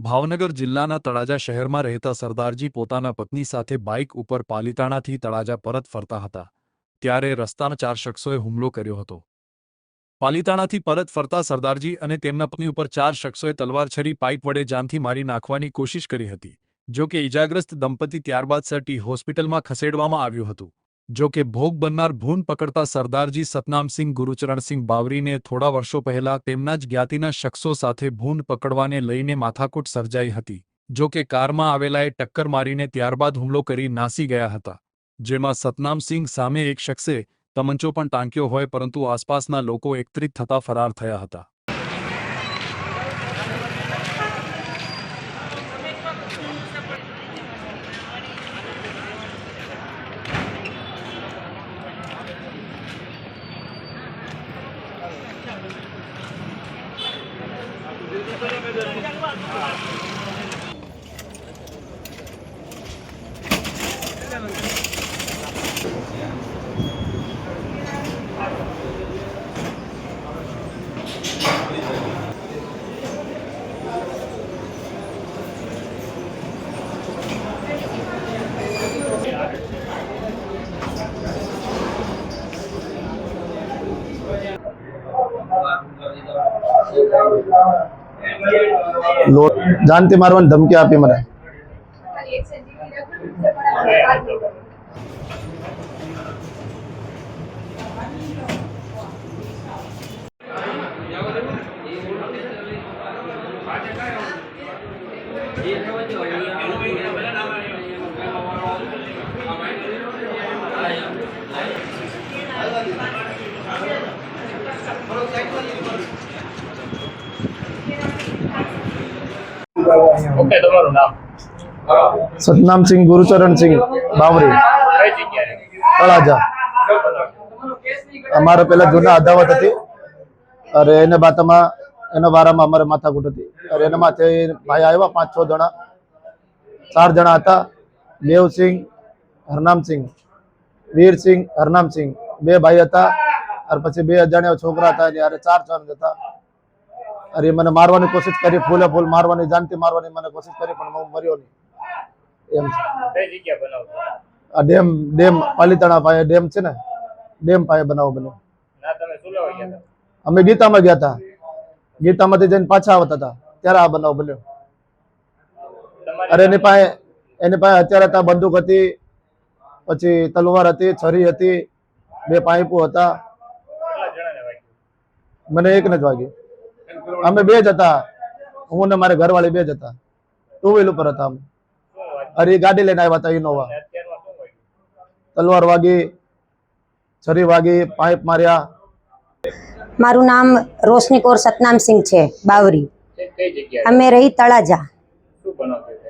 ભાવનગર જિલ્લાના તળાજા શહેરમાં રહેતા સરદારજી પોતાના પત્ની સાથે બાઇક ઉપર પાલિતાણાથી તળાજા પરત ફરતા હતા ત્યારે રસ્તાના 4 શખ્સોએ હુમલો કર્યો હતો। પાલિતાણાથી પરત ફરતા સરદારજી અને તેમના પત્ની ઉપર 4 શખ્સોએ તલવાર છરી પાઇપ વડે જાનથી મારી નાખવાની કોશિશ કરી હતી। જો કે ઇજાગ્રસ્ત દંપતી ત્યારબાદ સટી હોસ્પિટલમાં ખસેડવામાં આવ્યું હતું। જો કે ભોગ બનનાર ભૂન પકડતા સરદારજી સતનામસિંહ ગુરુચરણસિંહ બાવરીને થોડા વર્ષો પહેલા તેમના જ જ્ઞાતિના શખ્સો સાથે ભૂન પકડવાને લઈને માથાકૂટ સર્જાઈ હતી। જો કે કારમાં આવેલાએ ટક્કર મારીને ત્યારબાદ હુમલો કરી નાસી ગયા હતા, જેમાં સતનામસિંહ સામે એક શખ્સે તમંચો પણ ટાંક્યો હોય પરંતુ આસપાસના લોકો એકત્રિત થતા ફરાર થયા હતા। जानती मारवानी धमकी आपी मने। ओके તમારું નામ? सतनामसिंह गुरुचरणसिंह बावरी, तळाजा। अमारे पहला जूना अदावत थी अरे एने बातमा एनो बारामां अमारे माथाकूट थी। अरे एना माथे भाई आव्या 5-6 जणा, 4 जणा हता। देवसिंह, हरनामसिंह, वीरसिंह, हरनामसिंह, 2 भाई हता। और पछी 2 अजाण्या छोकरा हता। अरे 4 जण हता। अरे मैंने मारवानी कोशिश करी, फूले फूल मारवानी, जानती मारवानी मैंने कोशिश करी पण मैं मर्यो नहीं। एम કઈ જગ્યા બનાવતો? आ डेम डेम पालिताणा पाए डेम छे ने, डेम पाए बनाव बन्यो। ના તમે શું લેવા ગયા હતા? अमे गीतामां गया था। गीतामांथी जईने पाछा आवता था त्यारे आ बनाव बन्यो। अरे एनी पाए हथियार हता, बंदूक हती, पछी तलवार हती, छरी हती, 2 पाइपो हता। કેટલા જણાને વાગ્યું? મને એકને જ વાગ્યું। અમે 2 જ હતા, હું ને મારે ઘરવાળી 2 જ હતા। 2 व्हील ઉપર હતા અમે। શું વાગ્યું? अरे गाड़ी लઈને આવ્યા હતા इनोवा। અને અત્યારમાં શું વાગ્યું? तलवार वागी, छरी वागी, पाइप मार्या। मारू नाम रोशनी कौर सतनामसिंह छे बावरी। કઈ જગ્યાએ? अमे रही तळाजा। શું બનાવતો હતો?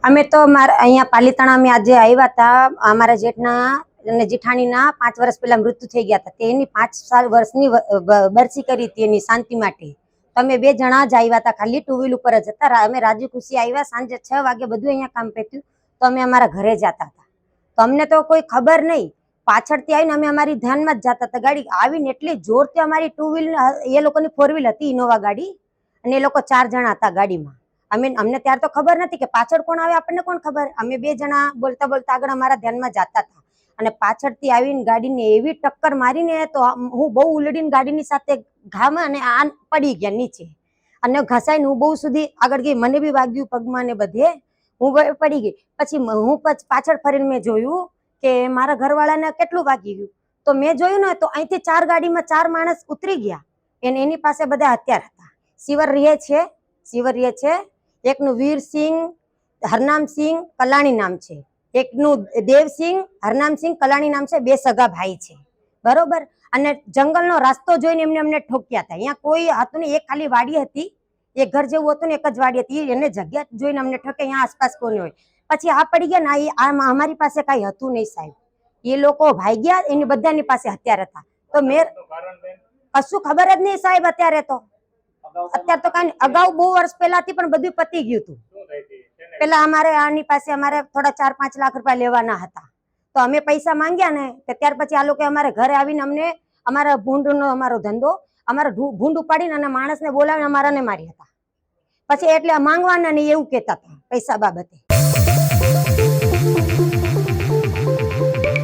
अमे तो अहींया पालिताणा में आज आव्या था। अमारा जेठना અને જેઠાણીના 5 વર્ષ પહેલા મૃત્યુ થઈ ગયા હતા। તેની 5 વર્ષની બરસી કરી હતી એની શાંતિ માટે। તો અમે 2 જણા જ આવ્યા હતા, ખાલી 2 વ્હીલ ઉપર જ હતા। અમે રાજી ખુશી આવ્યા, સાંજે 6 વાગે બધું અહીંયા કામ પત્યું તો અમે અમારા ઘરે જતા હતા। તો અમને તો કોઈ ખબર નહીં, પાછળથી આવીને અમે અમારી ધ્યાનમાં જ જતા હતા। ગાડી આવીને એટલી જોરથી અમારી 2 વ્હીલ, એ લોકોની 4 વ્હીલ હતી ઇનોવા ગાડી, અને એ લોકો 4 જણા હતા ગાડીમાં। અમને ત્યાર તો ખબર નથી કે પાછળ કોણ આવે, આપણને કોણ ખબર। અમે 2 જણા બોલતા બોલતા આગળ અમારા ધ્યાનમાં જતા હતા અને પાછળથી આવીને ગાડીને એવી ટક્કર મારીને તો હું બહુ ઉલડીને ગાડીની સાથે ઘામાં અને આ પડી ગયા નીચે અને ઘસાઈને હું બહુ સુધી આગળ ગઈ। મને બી વાગ્યું પગમાં ને બધે, હું પડી ગઈ। પછી હું પાછળ ફરીને મેં જોયું કે મારા ઘરવાળાને કેટલું વાગી ગયું। તો મેં જોયું ને તો અહીંથી 4 ગાડીમાં 4 માણસ ઉતરી ગયા। એની પાસે બધા હથિયાર હતા। શિવર રહે છે, એકનું વીરસિંહ, હરનામસિંહ કલાણી નામ છે, એકનું દેવસિંહ, હરનામસિંહ કલાણી નામ છે। 2 સગા ભાઈ છે, બરોબર। અને જંગલનો રસ્તો જોઈને અમને ઠોક્યા હતા। અહીંયા કોઈ હતું નહીં, એક ખાલી વાડી હતી, એક ઘર જેવું હતું ને એક જ વાડી હતી। એને જગ્યા જોઈને અમને ઠોકે, અહીંયા આસપાસ કોઈ હોય। પછી આ પડી ગયા ને, અમારી પાસે કાંઈ હતું નહીં સાહેબ। એ લોકો ભાગ્યા, એની બધાની પાસે હથિયાર હતા। તો મેં કશું ખબર જ નહીં સાહેબ। અત્યારે તો કાંઈ અગાઉ બહુ વર્ષ પહેલાથી પણ બધું પતી ગયું હતું। પેલા અમારે આની પાસે અમારે થોડા 4-5 લાખ રૂપિયા લેવાના હતા। તો અમે પૈસા માંગ્યા ને ત્યાર પછી આ લોકો અમારે ઘરે આવીને અમને અમારા ભૂંડનો અમારો ધંધો, અમારો ભૂંડ ઉપાડીને અને માણસને બોલાવીને અમારાને મારી હતા। પછી એટલે માંગવાના ને એવું કહેતા હતા પૈસા બાબતે.